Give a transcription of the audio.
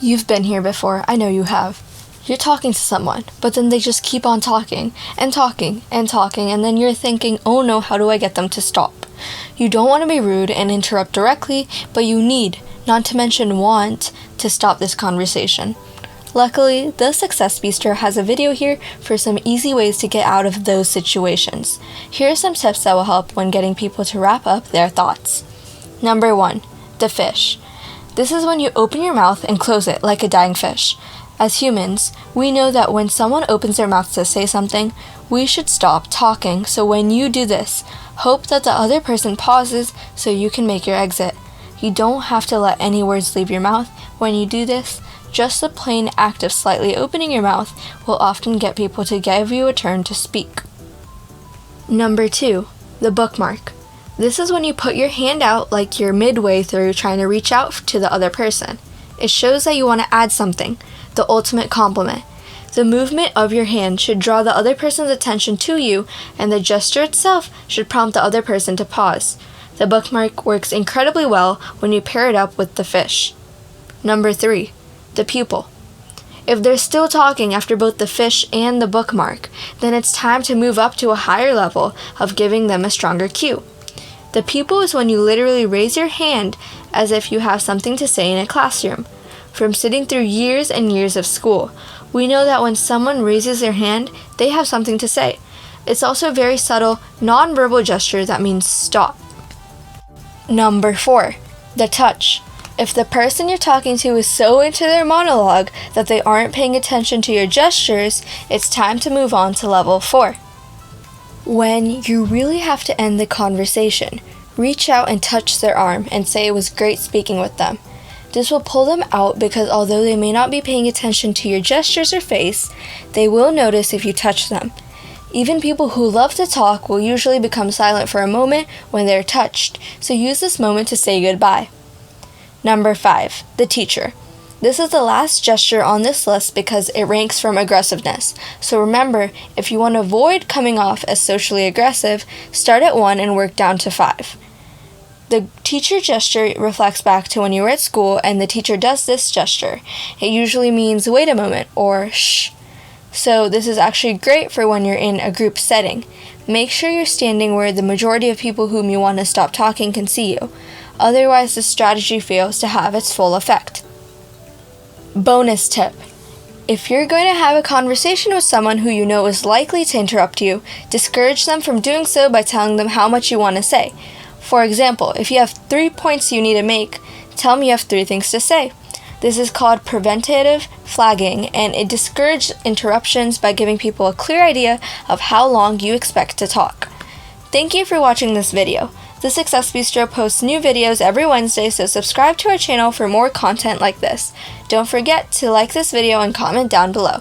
You've been here before, I know you have. You're talking to someone, but then they just keep on talking, and talking, and talking, and then you're thinking, oh no, how do I get them to stop? You don't want to be rude and interrupt directly, but you need, not to mention want, to stop this conversation. Luckily, the Success Bistro has a video here for some easy ways to get out of those situations. Here are some tips that will help when getting people to wrap up their thoughts. Number 1, the fish. This is when you open your mouth and close it like a dying fish. As humans, we know that when someone opens their mouth to say something, we should stop talking. So when you do this, hope that the other person pauses so you can make your exit. You don't have to let any words leave your mouth. When you do this, just the plain act of slightly opening your mouth will often get people to give you a turn to speak. Number 2, the bookmark. This is when you put your hand out like you're midway through trying to reach out to the other person. It shows that you want to add something, the ultimate compliment. The movement of your hand should draw the other person's attention to you, and the gesture itself should prompt the other person to pause. The bookmark works incredibly well when you pair it up with the fish. Number 3, the pupil. If they're still talking after both the fish and the bookmark, then it's time to move up to a higher level of giving them a stronger cue. The pupil is when you literally raise your hand as if you have something to say in a classroom. From sitting through years and years of school, we know that when someone raises their hand, they have something to say. It's also a very subtle, non-verbal gesture that means stop. Number 4, the touch. If the person you're talking to is so into their monologue that they aren't paying attention to your gestures, it's time to move on to level 4. When you really have to end the conversation, reach out and touch their arm and say it was great speaking with them. This will pull them out because although they may not be paying attention to your gestures or face, they will notice if you touch them. Even people who love to talk will usually become silent for a moment when they're touched, so use this moment to say goodbye. Number 5, the teacher. This is the last gesture on this list because it ranks from aggressiveness. So remember, if you want to avoid coming off as socially aggressive, start at 1 and work down to 5. The teacher gesture reflects back to when you were at school and the teacher does this gesture. It usually means wait a moment or shh. So this is actually great for when you're in a group setting. Make sure you're standing where the majority of people whom you want to stop talking can see you. Otherwise, the strategy fails to have its full effect. Bonus tip. If you're going to have a conversation with someone who you know is likely to interrupt you, discourage them from doing so by telling them how much you want to say. For example, if you have 3 points you need to make, tell them you have 3 things to say. This is called preventative flagging, and it discourages interruptions by giving people a clear idea of how long you expect to talk. Thank you for watching this video. The Success Bistro posts new videos every Wednesday, so subscribe to our channel for more content like this. Don't forget to like this video and comment down below.